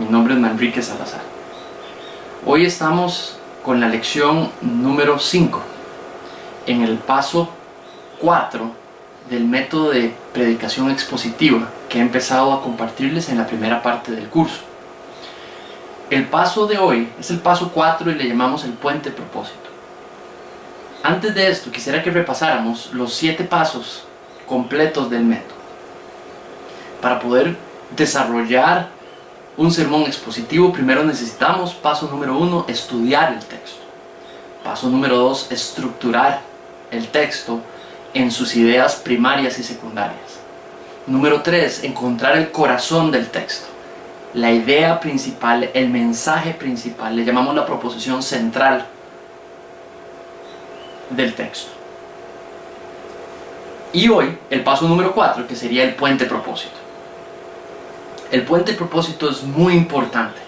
Mi nombre es Manrique Salazar. Hoy estamos con la lección número 5, en el paso 4 del método de predicación expositiva que he empezado a compartirles en la primera parte del curso. El paso de hoy es el paso 4 y le llamamos el puente propósito. Antes de esto, quisiera que repasáramos los 7 pasos completos del método. Para poder desarrollar un sermón expositivo, primero necesitamos, paso número 1, estudiar el texto. Paso número 2, estructurar el texto en sus ideas primarias y secundarias. Número 3, encontrar el corazón del texto, la idea principal, el mensaje principal, le llamamos la proposición central del texto. Y hoy, el paso número 4, que sería el puente propósito. El puente propósito es muy importante.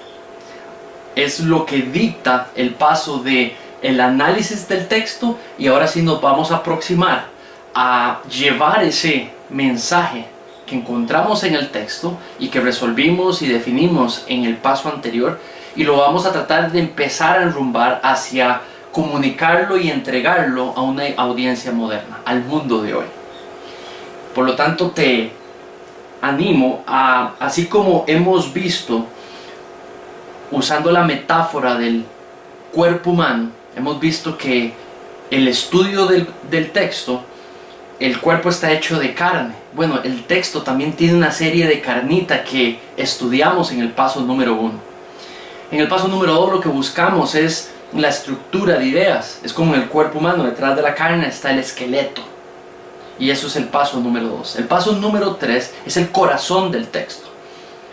Es lo que dicta el paso de el análisis del texto, y ahora sí nos vamos a aproximar a llevar ese mensaje que encontramos en el texto y que resolvimos y definimos en el paso anterior, y lo vamos a tratar de empezar a enrumbar hacia comunicarlo y entregarlo a una audiencia moderna, al mundo de hoy. Por lo tanto, te animo a, así como hemos visto, usando la metáfora del cuerpo humano, hemos visto que el estudio del texto, el cuerpo está hecho de carne. Bueno, el texto también tiene una serie de carnita que estudiamos en el paso número 1. En el paso número 2 lo que buscamos es la estructura de ideas. Es como en el cuerpo humano, detrás de la carne está el esqueleto. Y eso es el paso número 2. El paso número 3 es el corazón del texto.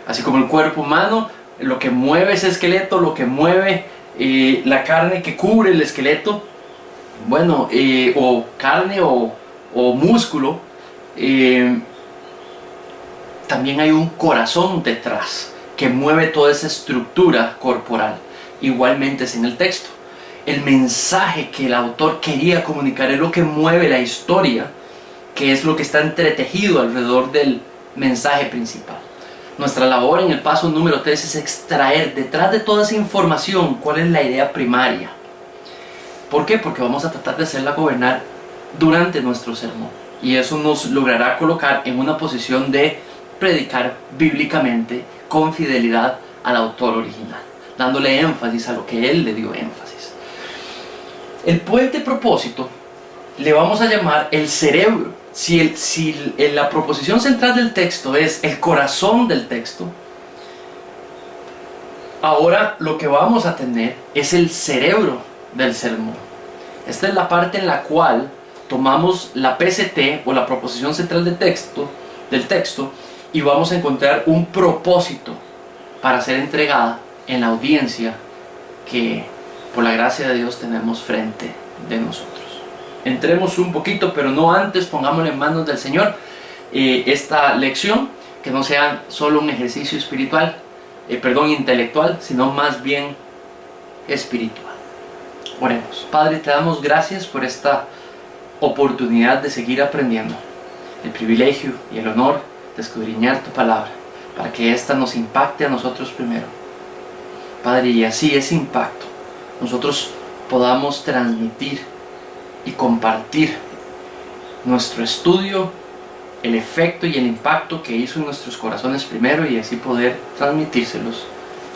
Así como el cuerpo humano, lo que mueve ese esqueleto, lo que mueve la carne que cubre el esqueleto, bueno, o carne o músculo, también hay un corazón detrás que mueve toda esa estructura corporal. Igualmente es en el texto. El mensaje que el autor quería comunicar es lo que mueve la historia, que es lo que está entretejido alrededor del mensaje principal. Nuestra labor en el paso número 3 es extraer detrás de toda esa información cuál es la idea primaria. ¿Por qué? Porque vamos a tratar de hacerla gobernar durante nuestro sermón, y eso nos logrará colocar en una posición de predicar bíblicamente con fidelidad al autor original, dándole énfasis a lo que él le dio énfasis. El puente propósito le vamos a llamar el cerebro. Si la proposición central del texto es el corazón del texto, ahora lo que vamos a tener es el cerebro del sermón. Esta es la parte en la cual tomamos la PCT o la proposición central del texto y vamos a encontrar un propósito para ser entregada en la audiencia que por la gracia de Dios tenemos frente de nosotros. Entremos un poquito, pero no antes, pongámosle en manos del Señor esta lección, que no sea solo un ejercicio intelectual, sino más bien espiritual. Oremos. Padre, te damos gracias por esta oportunidad de seguir aprendiendo, el privilegio y el honor de escudriñar tu palabra, para que ésta nos impacte a nosotros primero. Padre, y así ese impacto nosotros podamos transmitir y compartir nuestro estudio, el efecto y el impacto que hizo en nuestros corazones primero, y así poder transmitírselos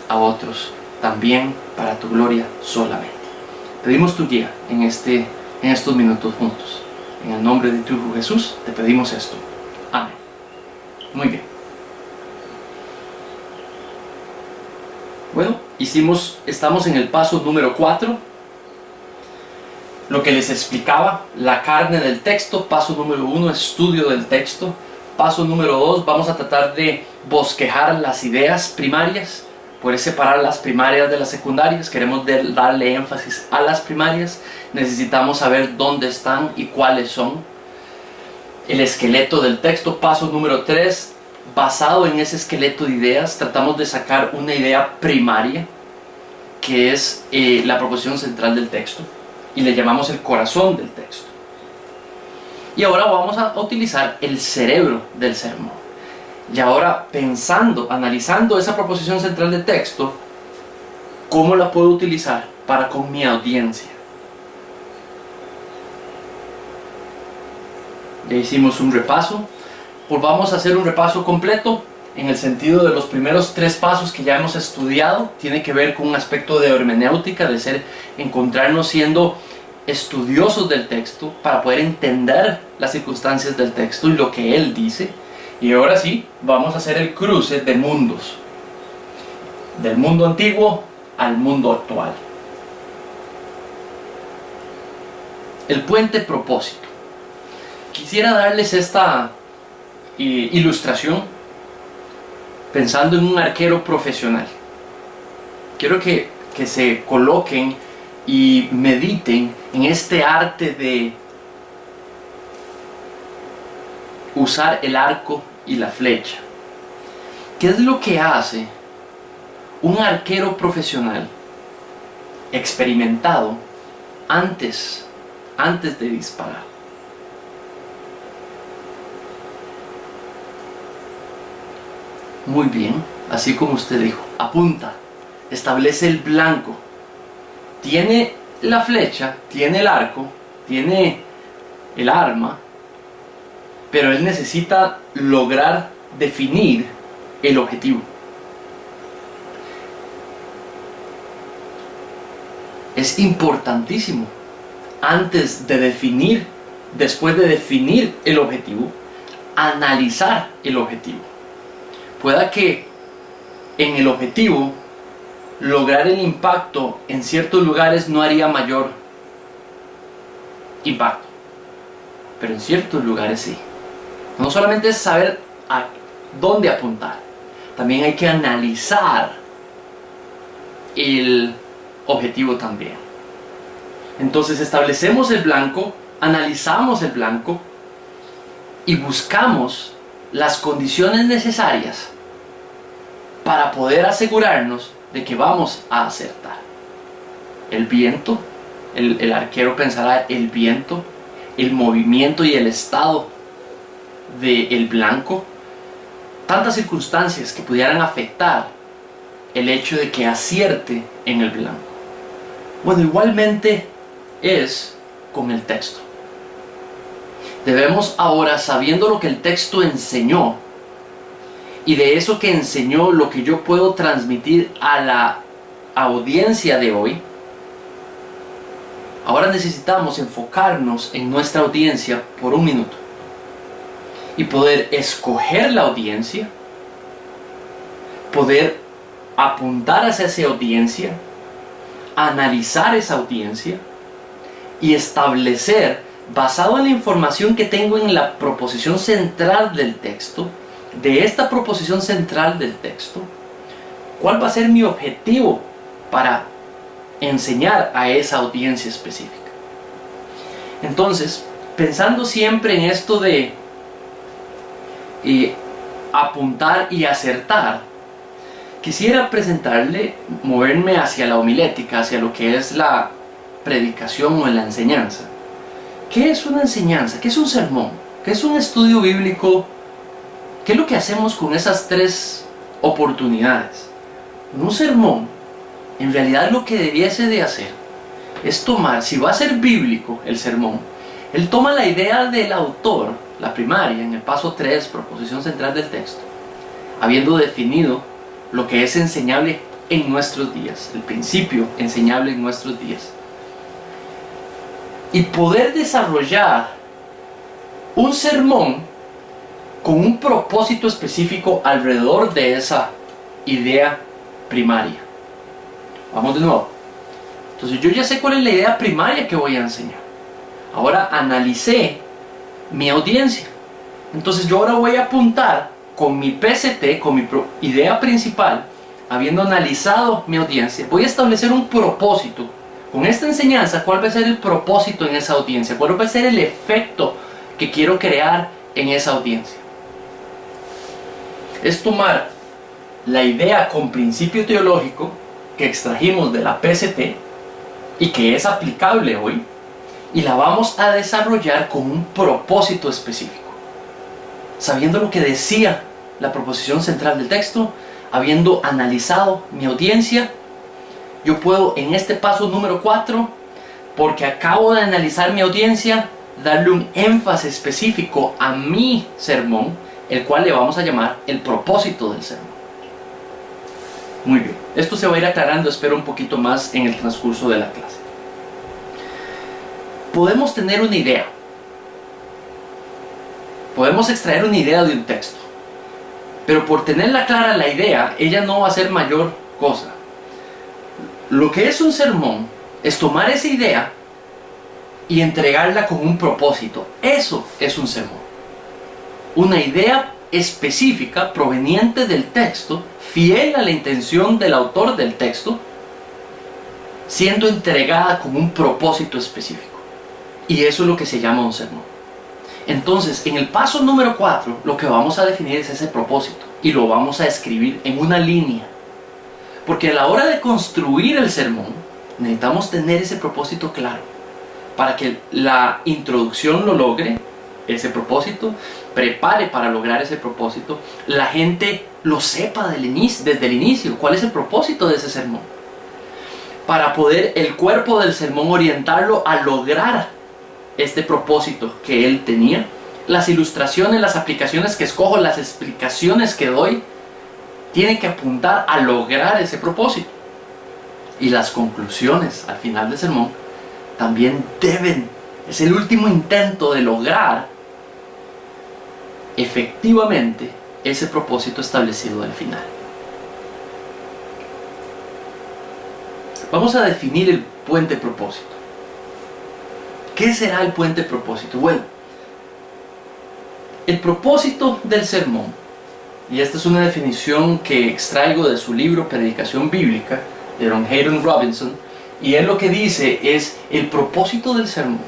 a otros también para tu gloria solamente. Pedimos tu guía en estos minutos juntos. En el nombre de tu Hijo Jesús te pedimos esto. Amén. Muy bien. Bueno, estamos en el paso número 4. Lo que les explicaba, la carne del texto. Paso número 1, estudio del texto. Paso número 2, vamos a tratar de bosquejar las ideas primarias, poder separar las primarias de las secundarias. Queremos darle énfasis a las primarias. Necesitamos saber dónde están y cuáles son. El esqueleto del texto. Paso número 3, basado en ese esqueleto de ideas, tratamos de sacar una idea primaria, que es la proposición central del texto, y le llamamos el corazón del texto. Y ahora vamos a utilizar el cerebro del sermón. Y ahora pensando, analizando esa proposición central de texto, ¿cómo la puedo utilizar para con mi audiencia? Ya hicimos un repaso. Volvamos a hacer un repaso completo en el sentido de los primeros 3 pasos que ya hemos estudiado. Tiene que ver con un aspecto de hermenéutica, de encontrarnos siendo estudiosos del texto para poder entender las circunstancias del texto y lo que él dice. Y ahora sí, vamos a hacer el cruce de mundos, del mundo antiguo al mundo actual. El puente propósito. Quisiera darles esta ilustración pensando en un arquero profesional. Quiero que se coloquen y mediten en este arte de usar el arco y la flecha. ¿Qué es lo que hace un arquero profesional experimentado antes de disparar? Muy bien, así como usted dijo, apunta, establece el blanco, tiene la flecha, tiene el arco, tiene el arma, pero él necesita lograr definir el objetivo. Es importantísimo, después de definir el objetivo, analizar el objetivo. Pueda que en el objetivo lograr el impacto en ciertos lugares no haría mayor impacto, pero en ciertos lugares sí. No solamente es saber a dónde apuntar, también hay que analizar el objetivo también. Entonces establecemos el blanco, analizamos el blanco y buscamos las condiciones necesarias para poder asegurarnos de que vamos a acertar. El viento, el arquero pensará el viento, el movimiento y el estado del blanco, tantas circunstancias que pudieran afectar el hecho de que acierte en el blanco. Bueno, igualmente es con el texto. Debemos ahora, sabiendo lo que el texto enseñó, y de eso que enseñó lo que yo puedo transmitir a la audiencia de hoy, ahora necesitamos enfocarnos en nuestra audiencia por un minuto y poder escoger la audiencia, poder apuntar hacia esa audiencia, analizar esa audiencia y establecer, basado en la información que tengo en la proposición central del texto, de esta proposición central del texto, cuál va a ser mi objetivo para enseñar a esa audiencia específica. Entonces, pensando siempre en esto de apuntar y acertar, quisiera moverme hacia la homilética, hacia lo que es la predicación o la enseñanza. ¿Qué es una enseñanza? ¿Qué es un sermón? ¿Qué es un estudio bíblico? ¿Qué es lo que hacemos con esas 3 oportunidades? Un sermón, en realidad lo que debiese de hacer es tomar, si va a ser bíblico el sermón, él toma la idea del autor, la primaria, en el paso 3, proposición central del texto, habiendo definido lo que es enseñable en nuestros días, el principio enseñable en nuestros días, y poder desarrollar un sermón con un propósito específico alrededor de esa idea primaria. Vamos de nuevo. Entonces yo ya sé cuál es la idea primaria que voy a enseñar. Ahora analicé mi audiencia. Entonces yo ahora voy a apuntar con mi PCT, con mi idea principal, habiendo analizado mi audiencia, voy a establecer un propósito. Con esta enseñanza, ¿cuál va a ser el propósito en esa audiencia? ¿Cuál va a ser el efecto que quiero crear en esa audiencia? Es tomar la idea con principio teológico que extrajimos de la PCT y que es aplicable hoy, y la vamos a desarrollar con un propósito específico, sabiendo lo que decía la proposición central del texto, habiendo analizado mi audiencia, yo puedo en este paso número 4, porque acabo de analizar mi audiencia, darle un énfasis específico a mi sermón, el cual le vamos a llamar el propósito del sermón. Muy bien, esto se va a ir aclarando, espero, un poquito más en el transcurso de la clase. Podemos tener una idea, podemos extraer una idea de un texto, pero por tenerla clara la idea, ella no va a ser mayor cosa. Lo que es un sermón es tomar esa idea y entregarla con un propósito. Eso es un sermón. Una idea específica proveniente del texto, fiel a la intención del autor del texto, siendo entregada con un propósito específico. Y eso es lo que se llama un sermón. Entonces, en el paso número 4, lo que vamos a definir es ese propósito y lo vamos a escribir en una línea. Porque a la hora de construir el sermón, necesitamos tener ese propósito claro para que la introducción lo logre, ese propósito, prepare para lograr ese propósito, la gente lo sepa desde el inicio, cuál es el propósito de ese sermón, para poder el cuerpo del sermón orientarlo a lograr este propósito que él tenía. Las ilustraciones, las aplicaciones que escojo, las explicaciones que doy, tienen que apuntar a lograr ese propósito. Y las conclusiones al final del sermón también es el último intento de lograr efectivamente ese propósito establecido al final. Vamos a definir el puente propósito. ¿Qué será el puente propósito? Bueno, el propósito del sermón, y esta es una definición que extraigo de su libro Predicación Bíblica, de Don Haydn Robinson, y él lo que dice es: el propósito del sermón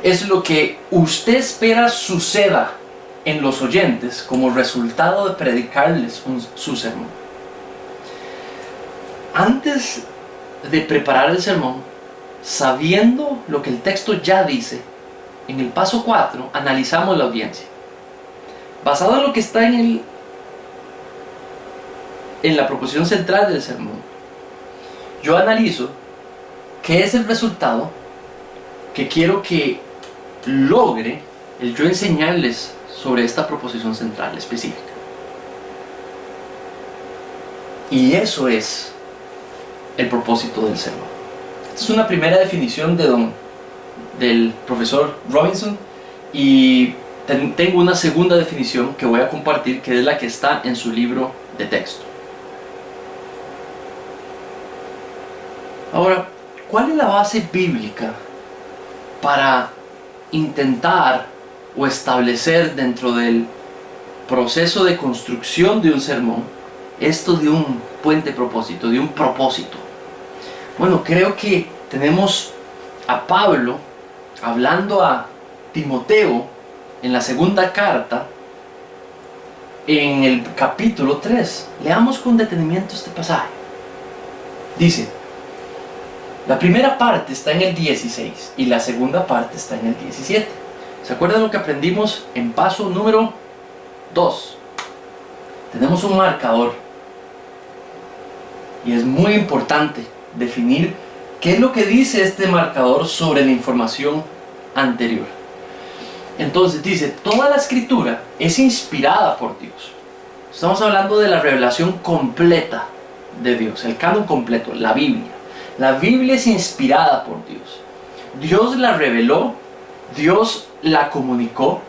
es lo que usted espera suceda en los oyentes como resultado de predicarles su sermón. Antes de preparar el sermón, sabiendo lo que el texto ya dice, en el paso 4 analizamos la audiencia. Basado en lo que está en la proposición central del sermón, yo analizo qué es el resultado que quiero que logre el yo enseñarles sobre esta proposición central específica. Y eso es el propósito del sermón. Esta es una primera definición del profesor Robinson, y tengo una segunda definición que voy a compartir, que es la que está en su libro de texto. Ahora, ¿cuál es la base bíblica para intentar o establecer dentro del proceso de construcción de un sermón esto de un puente propósito, de un propósito? Bueno, creo que tenemos a Pablo hablando a Timoteo en la segunda carta, en el capítulo 3. Leamos con detenimiento este pasaje. Dice, la primera parte está en el 16 y la segunda parte está en el 17. ¿Se acuerdan lo que aprendimos en paso número 2? Tenemos un marcador y es muy importante definir qué es lo que dice este marcador sobre la información anterior. Entonces dice, toda la escritura es inspirada por Dios. Estamos hablando de la revelación completa de Dios, el canon completo, la Biblia. La Biblia es inspirada por Dios. Dios la reveló, Dios la comunicó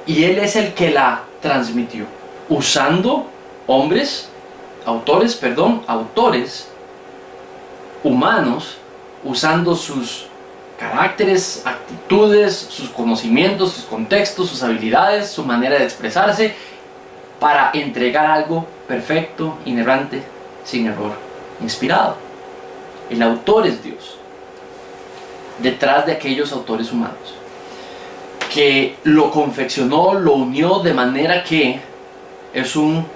y Él es el que la transmitió, usando autores humanos, usando sus caracteres, actitudes, sus conocimientos, sus contextos, sus habilidades, su manera de expresarse, para entregar algo perfecto, inerrante, sin error, inspirado. El autor es Dios, detrás de aquellos autores humanos, que lo confeccionó, lo unió de manera que es un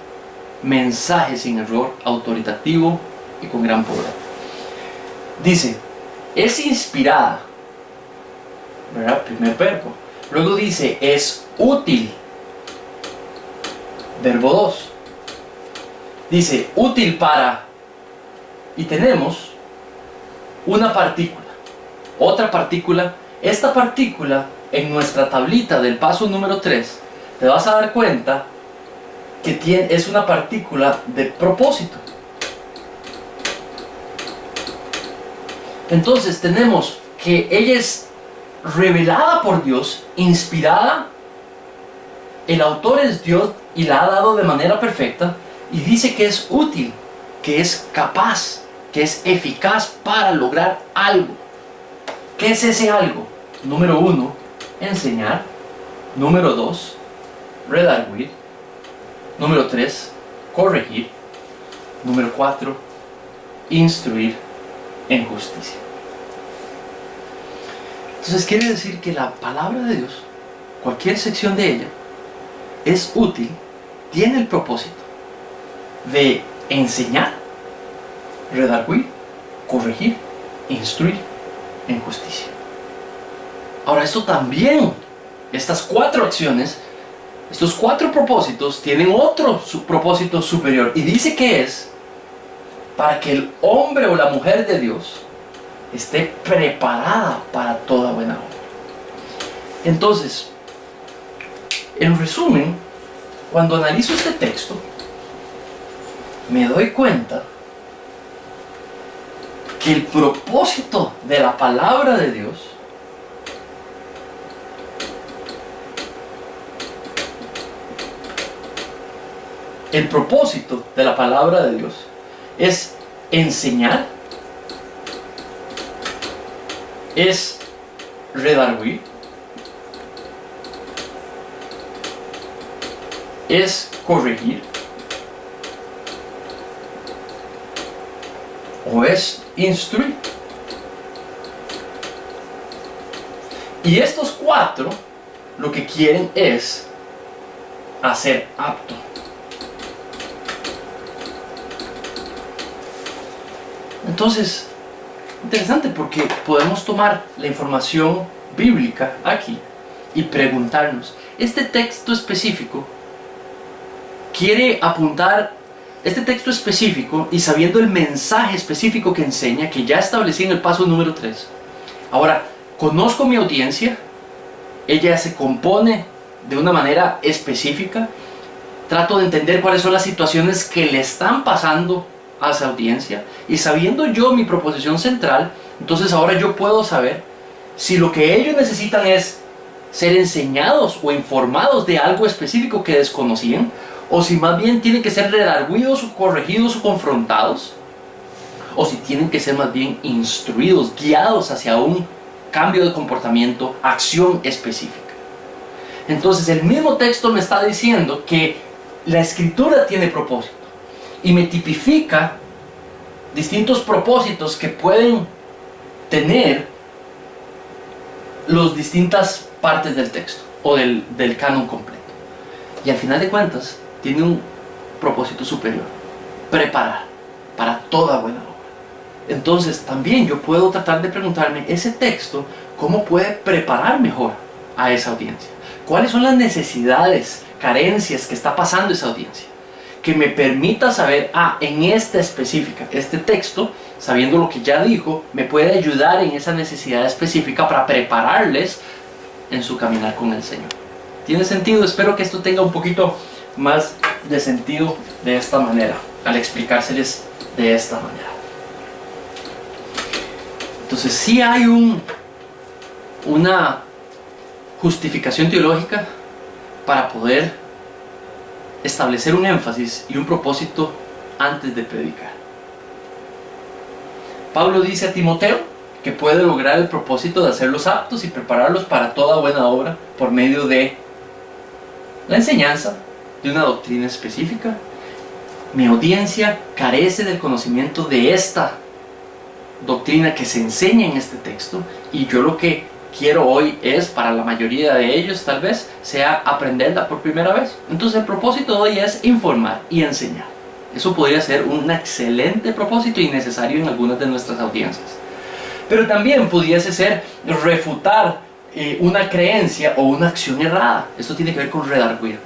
mensaje sin error, autoritativo y con gran poder. Dice, es inspirada, ¿verdad? Primer verbo. Luego dice, es útil. verbo 2. Dice útil para, y tenemos una partícula, otra partícula. Esta partícula en nuestra tablita del paso número 3, te vas a dar cuenta que es una partícula de propósito. Entonces tenemos que ella es revelada por Dios, inspirada, el autor es Dios y la ha dado de manera perfecta, y dice que es útil, que es capaz, que es eficaz para lograr algo. ¿Qué es ese algo? Número 1, enseñar. Número 2, redarguir. Número 3, corregir. Número 4, instruir en justicia. Entonces quiere decir que la palabra de Dios, cualquier sección de ella, es útil, tiene el propósito de enseñar, redarguir, corregir, instruir en justicia. Ahora, esto también, estas 4 acciones, estos 4 propósitos tienen otro propósito superior, y dice que es para que el hombre o la mujer de Dios esté preparada para toda buena obra. Entonces, en resumen, cuando analizo este texto, me doy cuenta que el propósito de la palabra de Dios es enseñar, es redarguir, es corregir, o es instruir. Y estos 4 lo que quieren es hacer apto. Entonces, interesante, porque podemos tomar la información bíblica aquí y preguntarnos, este texto específico quiere apuntar, este texto específico, y sabiendo el mensaje específico que enseña, que ya establecí en el paso número 3, ahora conozco mi audiencia, ella se compone de una manera específica, trato de entender cuáles son las situaciones que le están pasando a esa audiencia, y sabiendo yo mi proposición central, entonces ahora yo puedo saber si lo que ellos necesitan es ser enseñados o informados de algo específico que desconocían, o si más bien tienen que ser redarguidos o corregidos o confrontados, o si tienen que ser más bien instruidos, guiados hacia un cambio de comportamiento, acción específica. Entonces el mismo texto me está diciendo que la escritura tiene propósito y me tipifica distintos propósitos que pueden tener las distintas partes del texto o del canon completo. Y al final de cuentas tiene un propósito superior: preparar para toda buena obra. Entonces también yo puedo tratar de preguntarme, ese texto, ¿cómo puede preparar mejor a esa audiencia? ¿Cuáles son las necesidades, carencias que está pasando esa audiencia? Que me permita saber, en esta específica, este texto, sabiendo lo que ya dijo, me puede ayudar en esa necesidad específica para prepararles en su caminar con el Señor. ¿Tiene sentido? Espero que esto tenga un poquito más de sentido de esta manera, al explicárseles de esta manera. Entonces sí hay una justificación teológica para poder establecer un énfasis y un propósito antes de predicar. Pablo dice a Timoteo que puede lograr el propósito de hacerlos aptos y prepararlos para toda buena obra por medio de la enseñanza de una doctrina específica. Mi audiencia carece del conocimiento de esta doctrina que se enseña en este texto, y yo lo que quiero hoy es, para la mayoría de ellos tal vez, sea aprenderla por primera vez. Entonces el propósito de hoy es informar y enseñar. Eso podría ser un excelente propósito y necesario en algunas de nuestras audiencias. Pero también pudiese ser refutar una creencia o una acción errada. Esto tiene que ver con redarguir.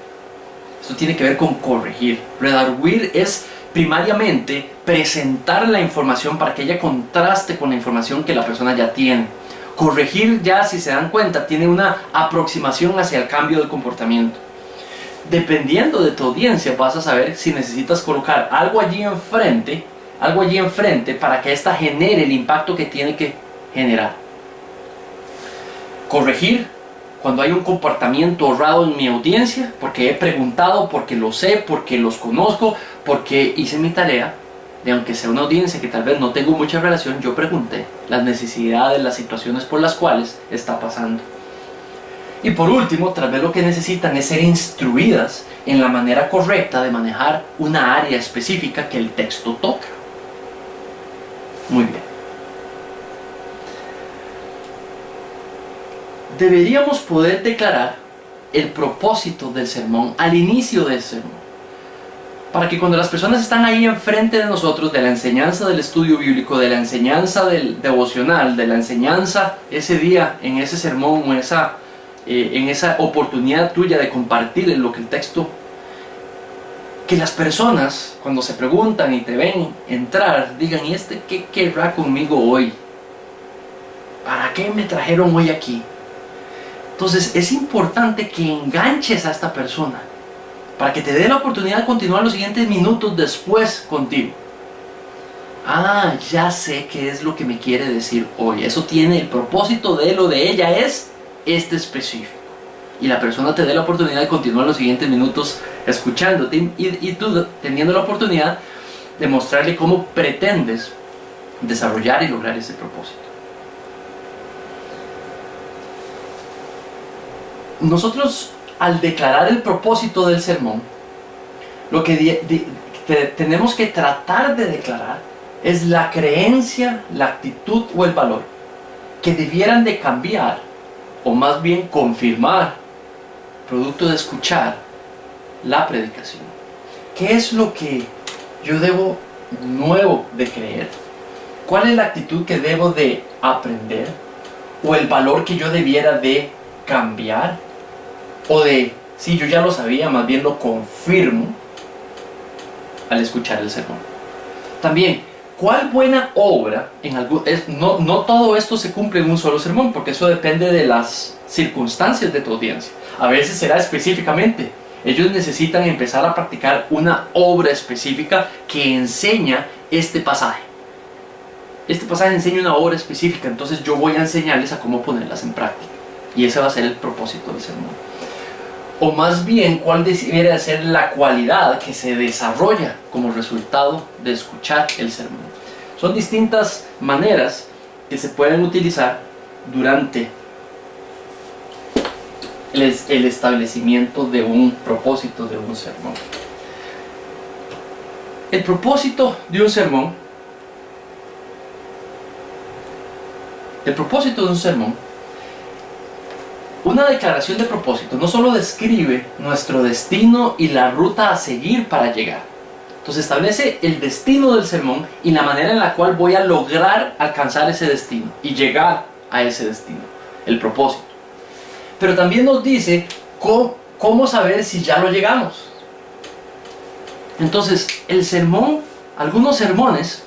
Esto tiene que ver con corregir. Redarguir es primariamente presentar la información para que ella contraste con la información que la persona ya tiene. Corregir ya, si se dan cuenta, tiene una aproximación hacia el cambio del comportamiento. Dependiendo de tu audiencia, vas a saber si necesitas colocar algo allí enfrente para que ésta genere el impacto que tiene que generar. Corregir cuando hay un comportamiento errado en mi audiencia, porque he preguntado, porque lo sé, porque los conozco, porque hice mi tarea, de aunque sea una audiencia que tal vez no tengo mucha relación, yo pregunté las necesidades, las situaciones por las cuales está pasando. Y por último, tal vez lo que necesitan es ser instruidas en la manera correcta de manejar una área específica que el texto toca. Muy bien. Deberíamos poder declarar el propósito del sermón al inicio del sermón, para que cuando las personas están ahí enfrente de nosotros, de la enseñanza del estudio bíblico, de la enseñanza del devocional, de la enseñanza ese día, en ese sermón o en esa oportunidad tuya de compartir lo que el texto, que las personas cuando se preguntan y te ven entrar, digan, ¿y este qué querrá conmigo hoy? ¿Para qué me trajeron hoy aquí? Entonces es importante que enganches a esta persona para que te dé la oportunidad de continuar los siguientes minutos después contigo. Ah, ya sé qué es lo que me quiere decir hoy. Eso tiene el propósito de él o de ella es este específico. Y la persona te dé la oportunidad de continuar los siguientes minutos escuchándote y tú teniendo la oportunidad de mostrarle cómo pretendes desarrollar y lograr ese propósito. Nosotros, al declarar el propósito del sermón, lo que tenemos que tratar de declarar es la creencia, la actitud o el valor que debieran de cambiar, o más bien confirmar, producto de escuchar la predicación. ¿Qué es lo que yo debo nuevo de creer? ¿Cuál es la actitud que debo de aprender? ¿O el valor que yo debiera de cambiar? O de, si yo ya lo sabía, más bien lo confirmo al escuchar el sermón. También, ¿cuál buena obra no todo esto se cumple en un solo sermón, porque eso depende de las circunstancias de tu audiencia. A veces será específicamente, ellos necesitan empezar a practicar una obra específica que enseña este pasaje. Este pasaje enseña una obra específica, entonces yo voy a enseñarles a cómo ponerlas en práctica. Y ese va a ser el propósito del sermón. O más bien, ¿cuál debería ser la cualidad que se desarrolla como resultado de escuchar el sermón? Son distintas maneras que se pueden utilizar durante el establecimiento de un propósito de un sermón. El propósito de un sermón, una declaración de propósito no solo describe nuestro destino y la ruta a seguir para llegar. Entonces establece el destino del sermón y la manera en la cual voy a lograr alcanzar ese destino y llegar a ese destino, el propósito. Pero también nos dice cómo saber si ya lo llegamos. Entonces, el sermón, algunos sermones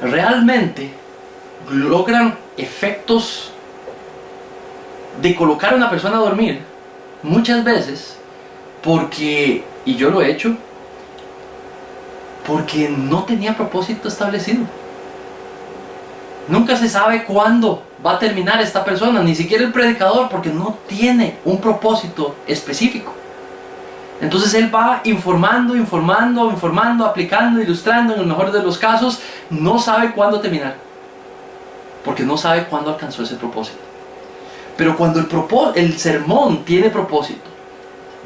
realmente logran efectos de colocar a una persona a dormir muchas veces porque, y yo lo he hecho, porque no tenía propósito establecido. Nunca se sabe cuándo va a terminar esta persona, ni siquiera el predicador, porque no tiene un propósito específico. Entonces él va informando, aplicando, ilustrando, en el mejor de los casos, no sabe cuándo terminar, porque no sabe cuándo alcanzó ese propósito. Pero cuando el sermón tiene propósito,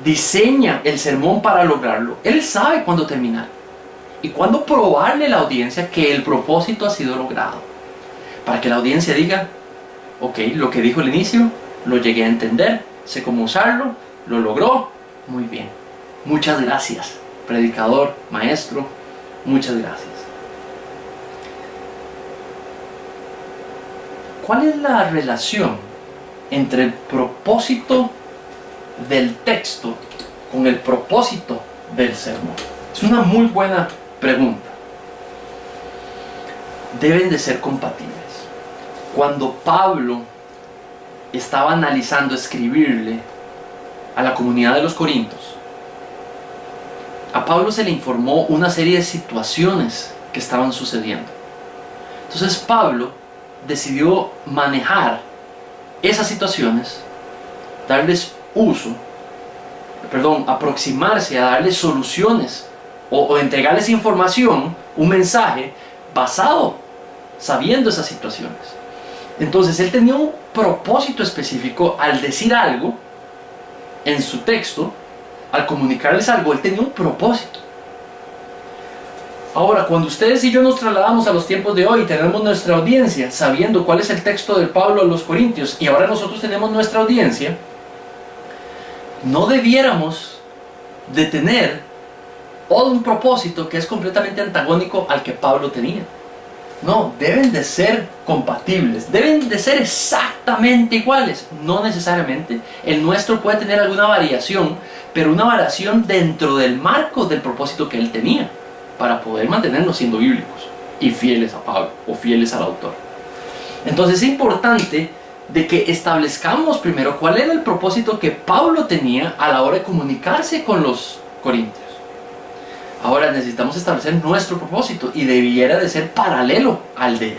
diseña el sermón para lograrlo, él sabe cuándo terminar y cuándo probarle a la audiencia que el propósito ha sido logrado, para que la audiencia diga, ok, lo que dijo al inicio, lo llegué a entender, sé cómo usarlo, lo logró, muy bien. Muchas gracias, predicador, maestro, muchas gracias. ¿Cuál es la relación entre el propósito del texto con el propósito del sermón? Es una muy buena pregunta. Deben de ser compatibles. Cuando Pablo estaba analizando escribirle a la comunidad de los Corintios, a Pablo se le informó una serie de situaciones que estaban sucediendo. Entonces Pablo decidió manejar esas situaciones, aproximarse a darles soluciones o entregarles información, un mensaje basado, sabiendo esas situaciones. Entonces él tenía un propósito específico al decir algo en su texto, al comunicarles algo, él tenía un propósito. Ahora, cuando ustedes y yo nos trasladamos a los tiempos de hoy y tenemos nuestra audiencia, sabiendo cuál es el texto de Pablo a los Corintios, y ahora nosotros tenemos nuestra audiencia, no debiéramos de tener un propósito que es completamente antagónico al que Pablo tenía. No, deben de ser compatibles, deben de ser exactamente iguales. No necesariamente. El nuestro puede tener alguna variación, pero una variación dentro del marco del propósito que él tenía, para poder mantenernos siendo bíblicos y fieles a Pablo o fieles al autor. Entonces es importante de que establezcamos primero cuál era el propósito que Pablo tenía a la hora de comunicarse con los corintios. Ahora necesitamos establecer nuestro propósito y debiera de ser paralelo al de él.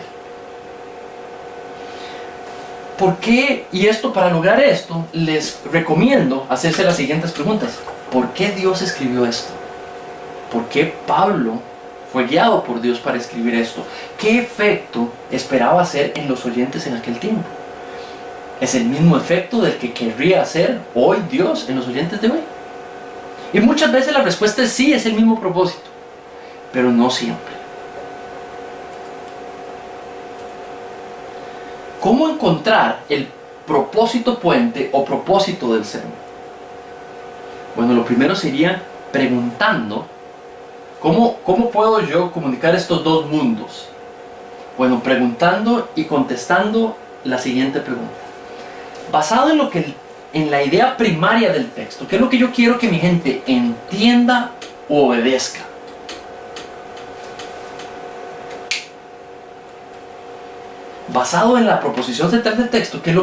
¿Por qué? Y esto, para lograr esto, les recomiendo hacerse las siguientes preguntas. ¿Por qué Dios escribió esto? ¿Por qué Pablo fue guiado por Dios para escribir esto? ¿Qué efecto esperaba hacer en los oyentes en aquel tiempo? ¿Es el mismo efecto del que querría hacer hoy Dios en los oyentes de hoy? Y muchas veces la respuesta es sí, es el mismo propósito, pero no siempre. ¿Cómo encontrar el propósito puente o propósito del sermón? Bueno, lo primero sería preguntando, ¿cómo puedo yo comunicar estos dos mundos? Bueno, preguntando y contestando la siguiente pregunta. Basado en la idea primaria del texto, ¿qué es lo que yo quiero que mi gente entienda o obedezca? Basado en la proposición central del texto, ¿qué es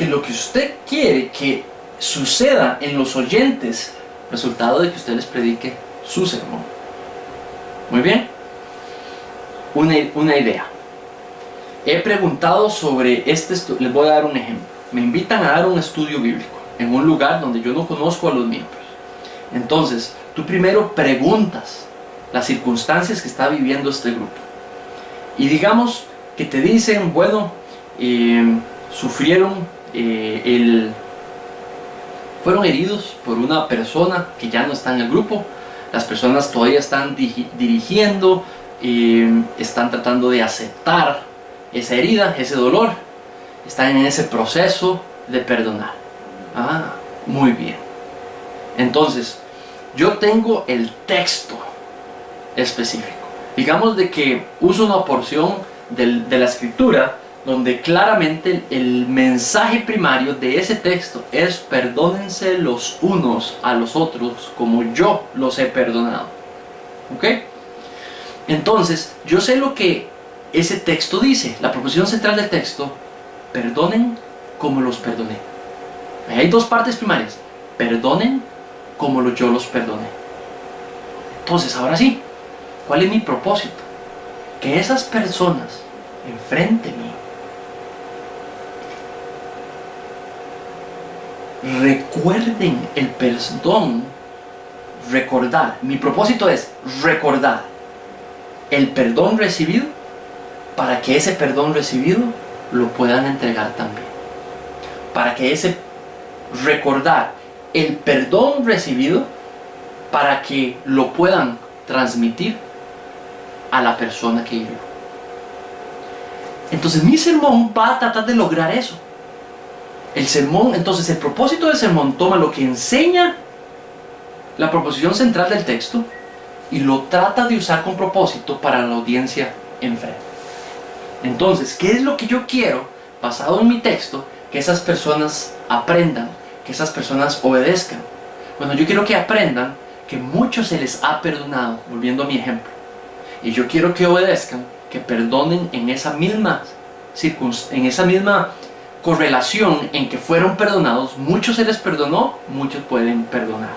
lo que usted quiere que suceda en los oyentes, resultado de que usted les predique su sermón? Muy bien. Una idea. He preguntado sobre les voy a dar un ejemplo. Me invitan a dar un estudio bíblico en un lugar donde yo no conozco a los miembros. Entonces, tú primero preguntas las circunstancias que está viviendo este grupo. Y digamos que te dicen, bueno, fueron heridos por una persona que ya no está en el grupo. Las personas todavía están dirigiendo, están tratando de aceptar esa herida, ese dolor. Están en ese proceso de perdonar. Ah, muy bien. Entonces, yo tengo el texto específico. Digamos de que uso una porción de la escritura donde claramente el mensaje primario de ese texto es: perdónense los unos a los otros como yo los he perdonado. ¿Ok? Entonces, yo sé lo que ese texto dice. La proposición central del texto: perdonen como los perdoné. Ahí hay dos partes primarias: perdonen como yo los perdoné. Entonces, ahora sí, ¿cuál es mi propósito? Que esas personas enfrente de mí recuerden el perdón. Recordar. Mi propósito es recordar el perdón recibido, para que ese perdón recibido lo puedan entregar también. Para que recordar el perdón recibido, para que lo puedan transmitir a la persona que hirió. Entonces mi sermón va a tratar de lograr eso. Entonces el propósito del sermón toma lo que enseña la proposición central del texto y lo trata de usar con propósito para la audiencia enfrente. Entonces, ¿qué es lo que yo quiero, basado en mi texto, que esas personas aprendan, que esas personas obedezcan? Bueno, yo quiero que aprendan que mucho se les ha perdonado, volviendo a mi ejemplo. Y yo quiero que obedezcan, que perdonen en esa misma correlación en que fueron perdonados. Muchos se les perdonó, muchos pueden perdonar.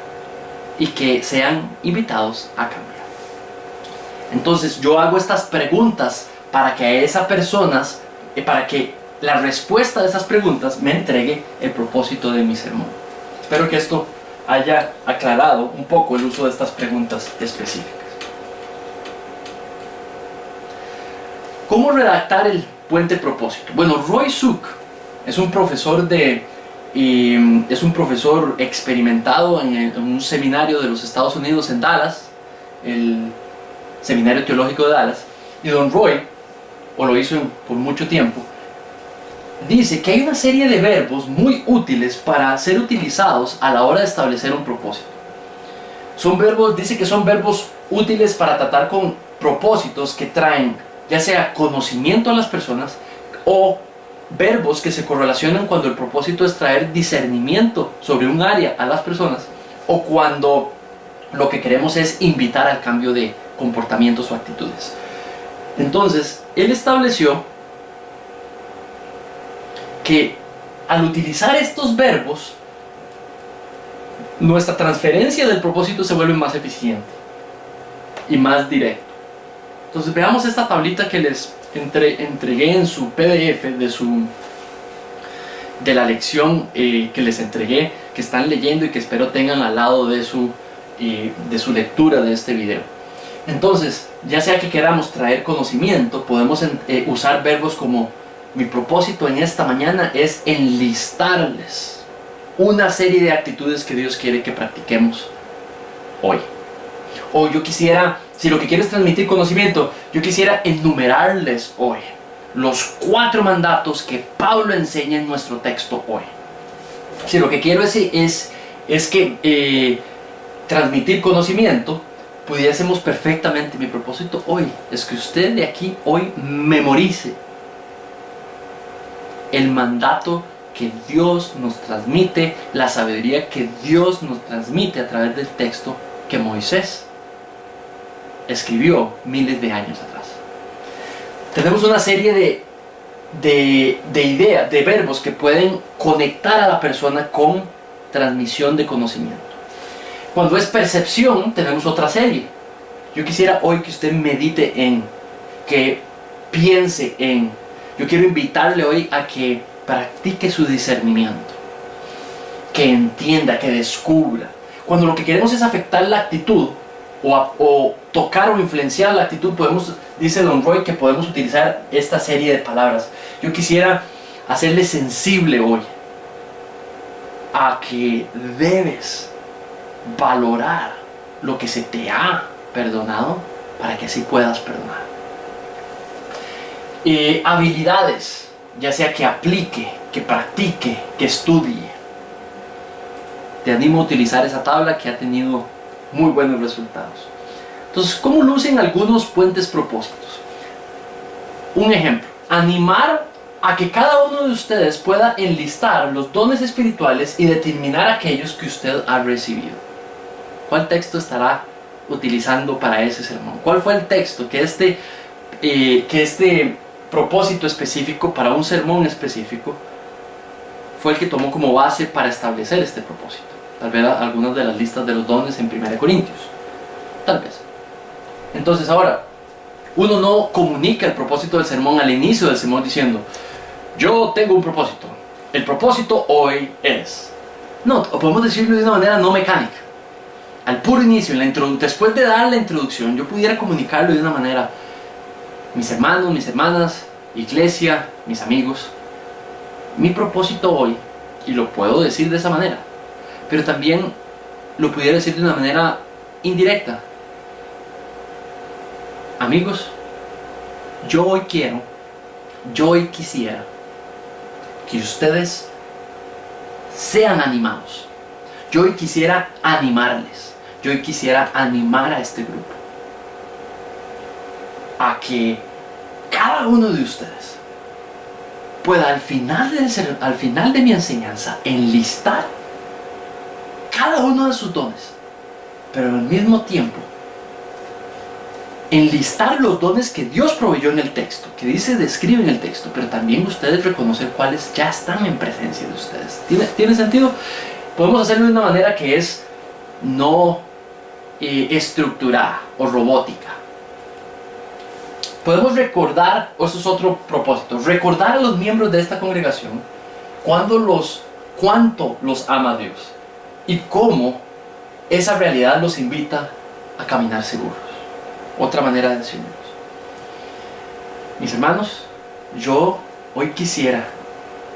Y que sean invitados a cambiar. Entonces yo hago estas preguntas para que a esas personas, para que la respuesta de esas preguntas me entregue el propósito de mi sermón. Espero que esto haya aclarado un poco el uso de estas preguntas específicas. ¿Cómo redactar el puente propósito? Bueno, Roy Suk es un profesor experimentado en un seminario de los Estados Unidos en Dallas, el Seminario Teológico de Dallas, y don Roy, o lo hizo por mucho tiempo, dice que hay una serie de verbos muy útiles para ser utilizados a la hora de establecer un propósito. Dice que son verbos útiles para tratar con propósitos que traen ya sea conocimiento a las personas o verbos que se correlacionan cuando el propósito es traer discernimiento sobre un área a las personas o cuando lo que queremos es invitar al cambio de comportamientos o actitudes. Entonces, él estableció que al utilizar estos verbos, nuestra transferencia del propósito se vuelve más eficiente y más directa. Entonces veamos esta tablita que les entregué en su PDF de la lección que les entregué, que están leyendo y que espero tengan al lado de su lectura de este video. Entonces, ya sea que queramos traer conocimiento, podemos usar verbos como: mi propósito en esta mañana es enlistarles una serie de actitudes que Dios quiere que practiquemos hoy. O yo quisiera, si lo que quieres es transmitir conocimiento, yo quisiera enumerarles hoy los 4 mandatos que Pablo enseña en nuestro texto hoy. Si lo que quiero es que transmitir conocimiento, pudiésemos perfectamente, mi propósito hoy es que usted de aquí hoy memorice el mandato que Dios nos transmite, la sabiduría que Dios nos transmite a través del texto que Moisés escribió miles de años atrás. Tenemos una serie de ideas, de verbos que pueden conectar a la persona con transmisión de conocimiento. Cuando es percepción, tenemos otra serie. Yo quisiera hoy que usted medite que piense yo quiero invitarle hoy a que practique su discernimiento, que entienda, que descubra. Cuando lo que queremos es afectar la actitud, o tocar o influenciar la actitud, dice don Roy que podemos utilizar esta serie de palabras. Yo quisiera hacerle sensible hoy a que debes valorar lo que se te ha perdonado para que así puedas perdonar. Habilidades, ya sea que aplique, que practique, que estudie. Te animo a utilizar esa tabla que ha tenido muy buenos resultados. Entonces, ¿cómo lucen algunos puentes propósitos? Un ejemplo: animar a que cada uno de ustedes pueda enlistar los dones espirituales y determinar aquellos que usted ha recibido. ¿Cuál texto estará utilizando para ese sermón? ¿Cuál fue el texto que este propósito específico para un sermón específico fue el que tomó como base para establecer este propósito? Tal vez algunas de las listas de los dones en 1 Corintios. Tal vez. Entonces ahora, uno no comunica el propósito del sermón al inicio del sermón diciendo: yo tengo un propósito. El propósito hoy es... No, o podemos decirlo de una manera no mecánica. Al puro inicio, después de dar la introducción, yo pudiera comunicarlo de una manera: mis hermanos, mis hermanas, iglesia, mis amigos, mi propósito hoy, y lo puedo decir de esa manera, pero también lo pudiera decir de una manera indirecta: amigos, yo hoy quisiera que ustedes sean animados. Yo hoy quisiera animarles. Yo hoy quisiera animar a este grupo a que cada uno de ustedes pueda al final de mi enseñanza enlistar cada uno de sus dones, pero al mismo tiempo enlistar los dones que Dios proveyó en el texto, que dice, describe en el texto, pero también ustedes reconocer cuáles ya están en presencia de ustedes. ¿Tiene sentido? Podemos hacerlo de una manera que es no estructurada o robótica. Podemos recordar, eso es otro propósito, recordar a los miembros de esta congregación cuánto los ama Dios y cómo esa realidad los invita a caminar seguros. Otra manera de decirlo. Mis hermanos, yo hoy quisiera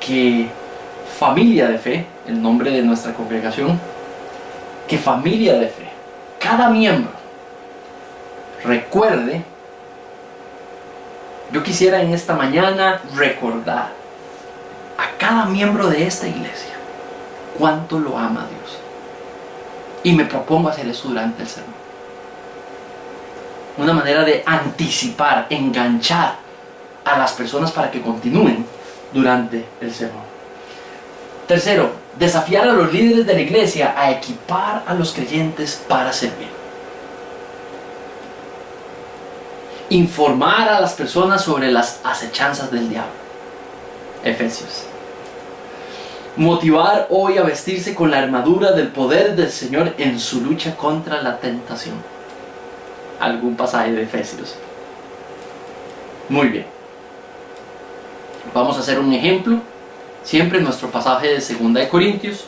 que Familia de Fe, el nombre de nuestra congregación, que Familia de Fe, cada miembro recuerde, yo quisiera en esta mañana recordar a cada miembro de esta iglesia cuánto lo ama Dios. Y me propongo hacer eso durante el sermón. Una manera de anticipar, enganchar a las personas para que continúen durante el sermón. Tercero, desafiar a los líderes de la iglesia a equipar a los creyentes para servir. Informar a las personas sobre las acechanzas del diablo. Efesios. Motivar hoy a vestirse con la armadura del poder del Señor en su lucha contra la tentación. Algún pasaje de Efesios. Muy bien. Vamos a hacer un ejemplo. Siempre nuestro pasaje de 2 de Corintios.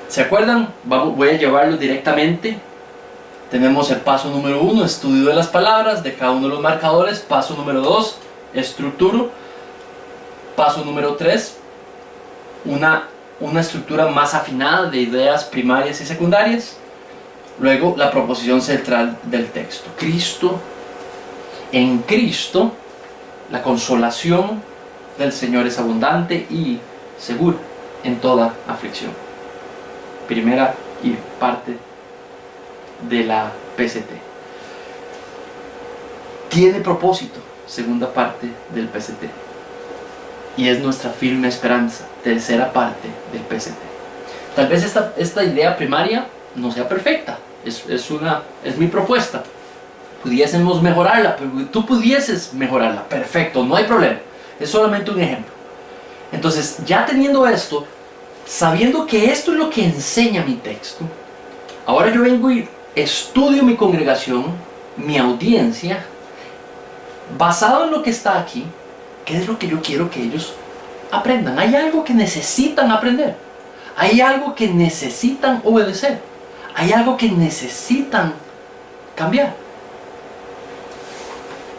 ¿Se acuerdan? Voy a llevarlo directamente. Tenemos el paso número 1, estudio de las palabras de cada uno de los marcadores. Paso número 2, estructuro. Paso número 3, una estructura más afinada de ideas primarias y secundarias. Luego, la proposición central del texto. Cristo, en Cristo, la consolación del Señor es abundante y segura en toda aflicción. Primera y parte de la PCT. Tiene propósito, segunda parte del PCT. Y es nuestra firme esperanza, tercera parte del PCT. Tal vez esta idea primaria no sea perfecta. Es mi propuesta. Pudiésemos mejorarla, pero tú pudieses mejorarla. Perfecto, no hay problema. Es solamente un ejemplo. Entonces, ya teniendo esto, sabiendo que esto es lo que enseña mi texto, ahora yo vengo y estudio mi congregación, mi audiencia, basado en lo que está aquí, qué es lo que yo quiero que ellos aprendan. Hay algo que necesitan aprender. Hay algo que necesitan obedecer. Hay algo que necesitan cambiar.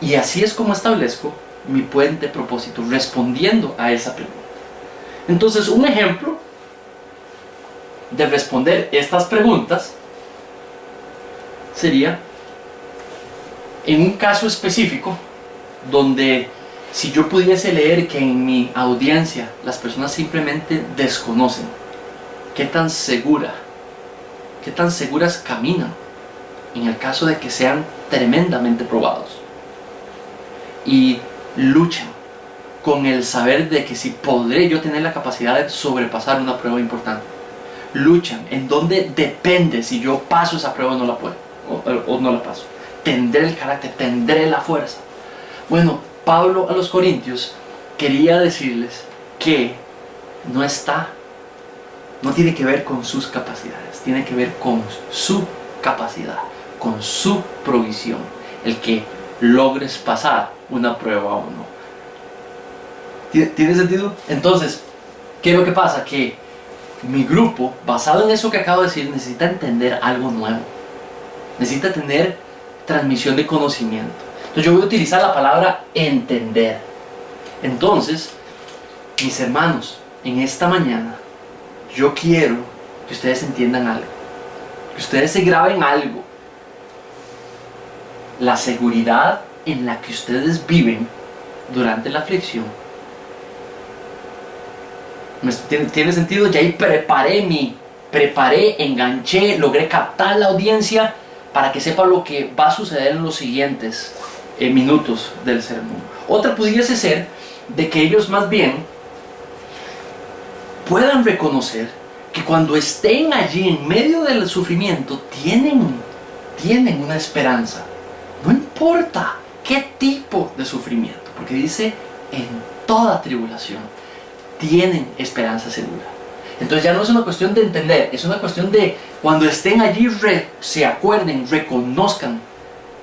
Y así es como establezco mi puente propósito, respondiendo a esa pregunta. Entonces, un ejemplo de responder estas preguntas sería en un caso específico donde si yo pudiese leer que en mi audiencia las personas simplemente desconocen qué tan seguras caminan en el caso de que sean tremendamente probados y luchan con el saber de que si podré yo tener la capacidad de sobrepasar una prueba importante, luchan en donde depende si yo paso esa prueba o no la puedo o no la paso, tendré el carácter, tendré la fuerza. Bueno, Pablo a los Corintios quería decirles que no tiene que ver con sus capacidades, tiene que ver con su capacidad, con su provisión, el que logres pasar una prueba o no. ¿Tiene sentido? Entonces, ¿qué es lo que pasa? Que mi grupo, basado en eso que acabo de decir, necesita entender algo nuevo, necesita tener transmisión de conocimiento. Entonces yo voy a utilizar la palabra entender. Entonces, mis hermanos, en esta mañana yo quiero que ustedes entiendan algo, que ustedes se graben algo. La seguridad en la que ustedes viven durante la aflicción. ¿Tiene sentido? Ya ahí preparé, enganché, logré captar la audiencia para que sepa lo que va a suceder en los siguientes minutos del sermón. Otra pudiese ser de que ellos más bien puedan reconocer que cuando estén allí en medio del sufrimiento tienen una esperanza. No importa qué tipo de sufrimiento, porque dice en toda tribulación tienen esperanza segura. Entonces ya no es una cuestión de entender, es una cuestión de cuando estén allí se acuerden, reconozcan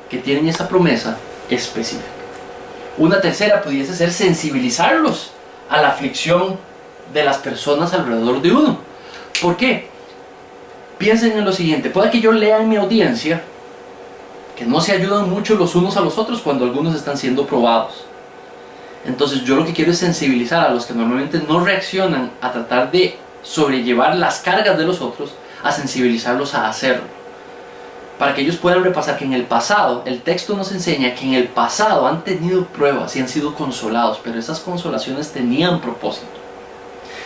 que tienen esa promesa específica. Una tercera pudiese ser sensibilizarlos a la aflicción de las personas alrededor de uno. ¿Por qué? Piensen en lo siguiente, puede que yo lea en mi audiencia que no se ayudan mucho los unos a los otros cuando algunos están siendo probados. Entonces yo lo que quiero es sensibilizar a los que normalmente no reaccionan a tratar de sobrellevar las cargas de los otros, a sensibilizarlos a hacerlo. Para que ellos puedan repasar que en el pasado, el texto nos enseña que en el pasado han tenido pruebas y han sido consolados, pero esas consolaciones tenían propósito.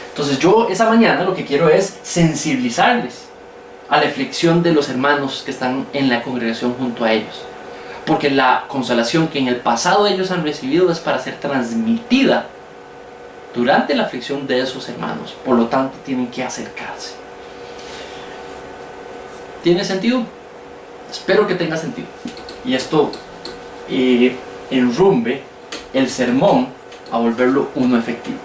Entonces yo esa mañana lo que quiero es sensibilizarles a la aflicción de los hermanos que están en la congregación junto a ellos. Porque la consolación que en el pasado ellos han recibido es para ser transmitida durante la aflicción de esos hermanos. Por lo tanto, tienen que acercarse. ¿Tiene sentido? Espero que tenga sentido. Y esto enrumbe el sermón a volverlo uno efectivo.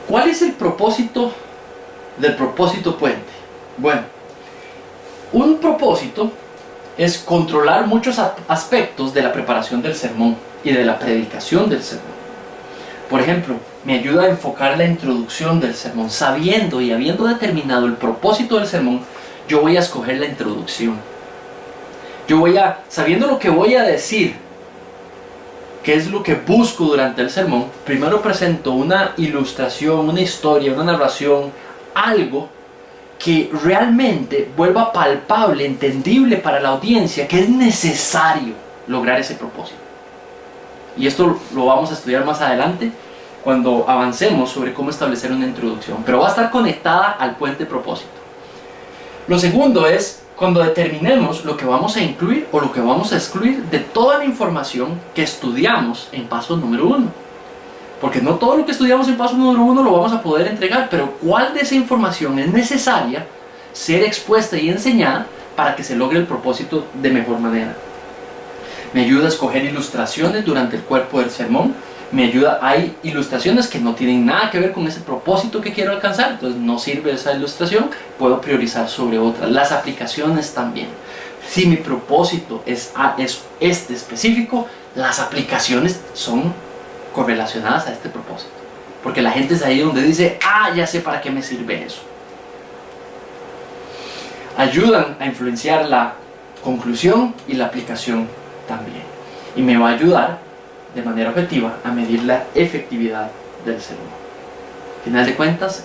¿Cuál es el propósito del propósito puente? Bueno, un propósito es controlar muchos aspectos de la preparación del sermón y de la predicación del sermón. Por ejemplo, me ayuda a enfocar la introducción del sermón. Sabiendo y habiendo determinado el propósito del sermón, yo voy a escoger la introducción. Sabiendo lo que voy a decir, qué es lo que busco durante el sermón, primero presento una ilustración, una historia, una narración, algo que realmente vuelva palpable, entendible para la audiencia, que es necesario lograr ese propósito. Y esto lo vamos a estudiar más adelante cuando avancemos sobre cómo establecer una introducción, pero va a estar conectada al puente propósito. Lo segundo es cuando determinemos lo que vamos a incluir o lo que vamos a excluir de toda la información que estudiamos en paso número 1. Porque no todo lo que estudiamos en paso número 1 lo vamos a poder entregar, pero cuál de esa información es necesaria ser expuesta y enseñada para que se logre el propósito de mejor manera. Me ayuda a escoger ilustraciones durante el cuerpo del sermón. Hay ilustraciones que no tienen nada que ver con ese propósito que quiero alcanzar, entonces no sirve esa ilustración, puedo priorizar sobre otras. Las aplicaciones también. Si mi propósito es este específico, las aplicaciones son correlacionadas a este propósito. Porque la gente es ahí donde dice, ya sé para qué me sirve eso. Ayudan a influenciar la conclusión y la aplicación también. Y me va a ayudar de manera objetiva a medir la efectividad del sermón. Al final de cuentas,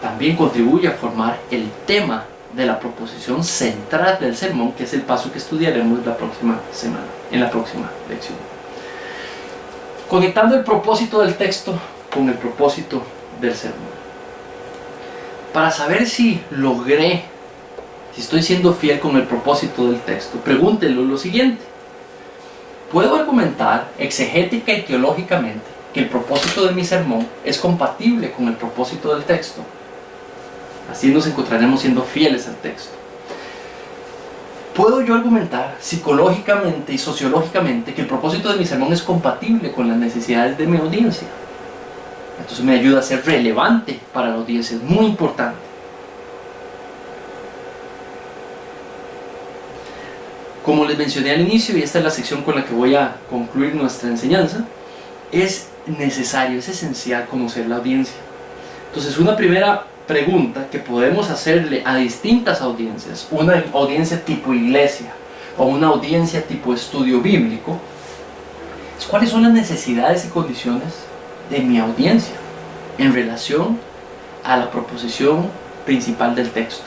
también contribuye a formar el tema de la proposición central del sermón, que es el paso que estudiaremos la próxima semana, en la próxima lección. Conectando el propósito del texto con el propósito del sermón. Para saber si estoy siendo fiel con el propósito del texto, pregúntelo lo siguiente. ¿Puedo argumentar exegética y teológicamente que el propósito de mi sermón es compatible con el propósito del texto? Así nos encontraremos siendo fieles al texto. ¿Puedo yo argumentar psicológicamente y sociológicamente que el propósito de mi sermón es compatible con las necesidades de mi audiencia? Entonces me ayuda a ser relevante para la audiencia, es muy importante. Como les mencioné al inicio, y esta es la sección con la que voy a concluir nuestra enseñanza, es necesario, es esencial conocer la audiencia. Entonces, una primera pregunta que podemos hacerle a distintas audiencias, una audiencia tipo iglesia o una audiencia tipo estudio bíblico, es cuáles son las necesidades y condiciones de mi audiencia en relación a la proposición principal del texto.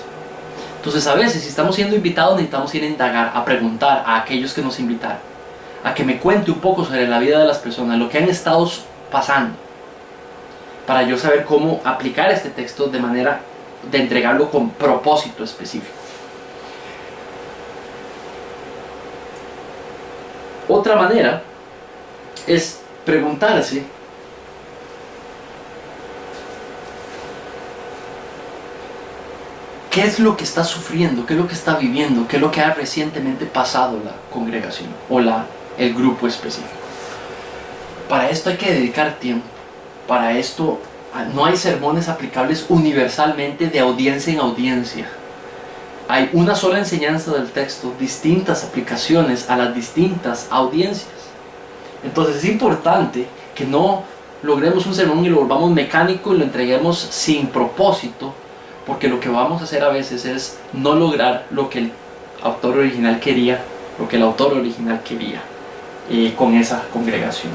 Entonces a veces si estamos siendo invitados necesitamos ir a indagar, a preguntar a aquellos que nos invitaron, a que me cuente un poco sobre la vida de las personas, lo que han estado pasando, para yo saber cómo aplicar este texto de manera de entregarlo con propósito específico. Otra manera es preguntarse qué es lo que está sufriendo, qué es lo que está viviendo, qué es lo que ha recientemente pasado la congregación o el grupo específico. Para esto hay que dedicar tiempo. Para esto no hay sermones aplicables universalmente de audiencia en audiencia. Hay una sola enseñanza del texto, distintas aplicaciones a las distintas audiencias. Entonces es importante que no logremos un sermón y lo volvamos mecánico y lo entreguemos sin propósito, porque lo que vamos a hacer a veces es no lograr lo que el autor original quería, con esa congregación.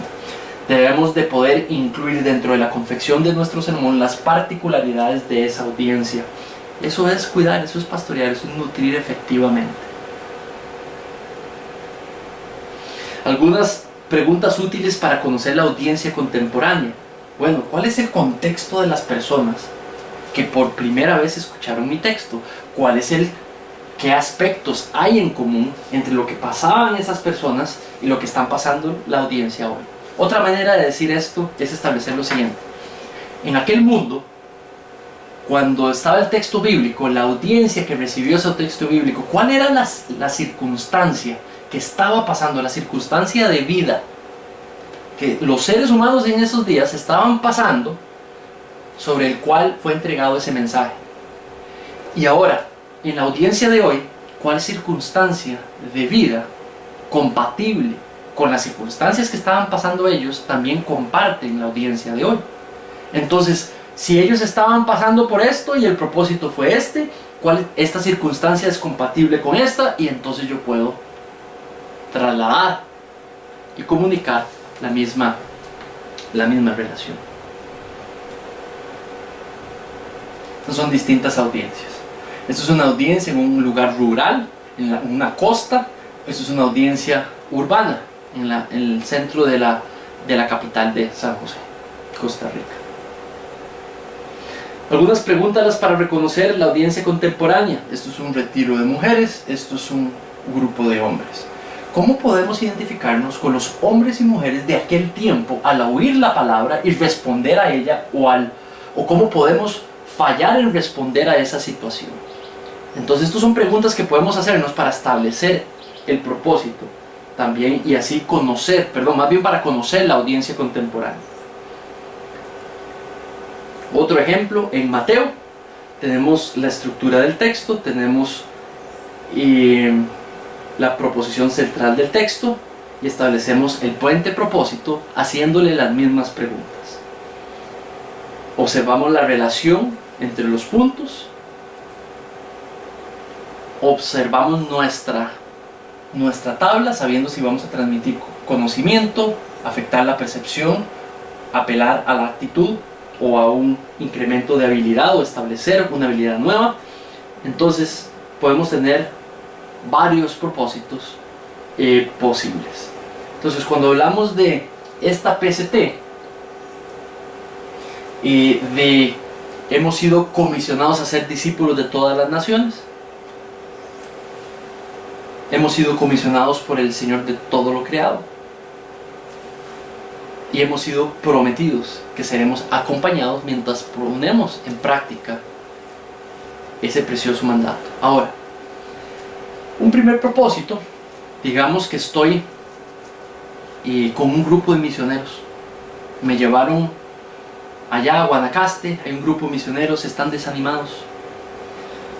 Debemos de poder incluir dentro de la confección de nuestro sermón las particularidades de esa audiencia. Eso es cuidar, eso es pastorear, eso es nutrir efectivamente. Algunas preguntas útiles para conocer la audiencia contemporánea. Bueno, ¿cuál es el contexto de las personas que por primera vez escucharon mi texto? ¿Qué aspectos hay en común entre lo que pasaban esas personas y lo que están pasando la audiencia hoy? Otra manera de decir esto es establecer lo siguiente. En aquel mundo, cuando estaba el texto bíblico, la audiencia que recibió ese texto bíblico, ¿cuál era la circunstancia que estaba pasando, la circunstancia de vida que los seres humanos en esos días estaban pasando, sobre el cual fue entregado ese mensaje? Y ahora, en la audiencia de hoy, ¿cuál circunstancia de vida compatible con las circunstancias que estaban pasando ellos también comparten la audiencia de hoy? Entonces, si ellos estaban pasando por esto y el propósito fue esta circunstancia es compatible con esta, y entonces yo puedo trasladar y comunicar la misma relación. Estas son distintas audiencias. Esto es una audiencia en un lugar rural, en una costa. Esto es una audiencia urbana, en el centro de la capital de San José, Costa Rica. Algunas preguntas para reconocer la audiencia contemporánea. Esto es un retiro de mujeres, esto es un grupo de hombres. ¿Cómo podemos identificarnos con los hombres y mujeres de aquel tiempo al oír la palabra y responder a ella, o cómo podemos fallar en responder a esa situación? Entonces, estas son preguntas que podemos hacernos para establecer el propósito también, y así para conocer la audiencia contemporánea. Otro ejemplo, en Mateo tenemos la estructura del texto, tenemos la proposición central del texto, y establecemos el puente propósito haciéndole las mismas preguntas. Observamos la relación entre los puntos, observamos nuestra tabla, sabiendo si vamos a transmitir conocimiento, afectar la percepción, apelar a la actitud o a un incremento de habilidad o establecer una habilidad nueva. Entonces podemos tener varios propósitos posibles. Entonces, cuando hablamos de esta PCT, hemos sido comisionados a ser discípulos de todas las naciones. Hemos sido comisionados por el Señor de todo lo creado. Y hemos sido prometidos que seremos acompañados mientras ponemos en práctica ese precioso mandato. Ahora, un primer propósito, digamos que estoy con un grupo de misioneros. Me llevaron allá a Guanacaste, hay un grupo de misioneros, están desanimados.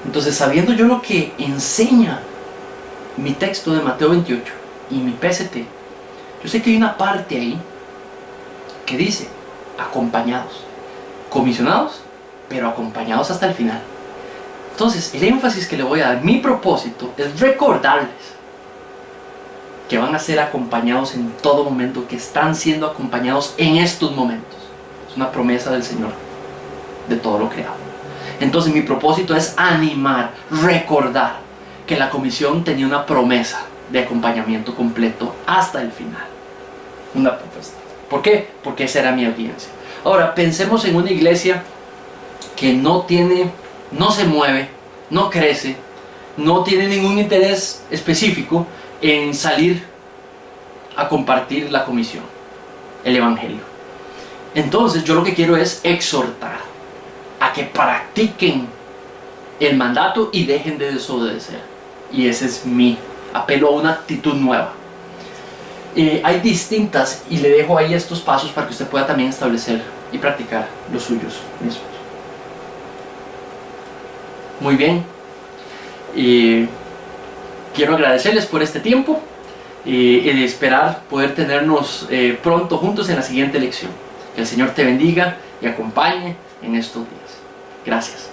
Entonces, sabiendo yo lo que enseña mi texto de Mateo 28 y mi PCT, yo sé que hay una parte ahí que dice acompañados, comisionados, pero acompañados hasta el final. Entonces, el énfasis que le voy a dar, mi propósito, es recordarles que van a ser acompañados en todo momento, que están siendo acompañados en estos momentos. Es una promesa del Señor de todo lo creado. Entonces, mi propósito es animar, recordar que la comisión tenía una promesa de acompañamiento completo hasta el final. Una propuesta. ¿Por qué? Porque esa era mi audiencia. Ahora, pensemos en una iglesia que no se mueve, no crece, no tiene ningún interés específico en salir a compartir la comisión, el evangelio. Entonces, yo lo que quiero es exhortar a que practiquen el mandato y dejen de desobedecer. Y ese es mi apelo a una actitud nueva. Hay distintas, y le dejo ahí estos pasos para que usted pueda también establecer y practicar los suyos mismos. Muy bien. Quiero agradecerles por este tiempo y esperar poder tenernos pronto juntos en la siguiente lección. Que el Señor te bendiga y acompañe en estos días. Gracias.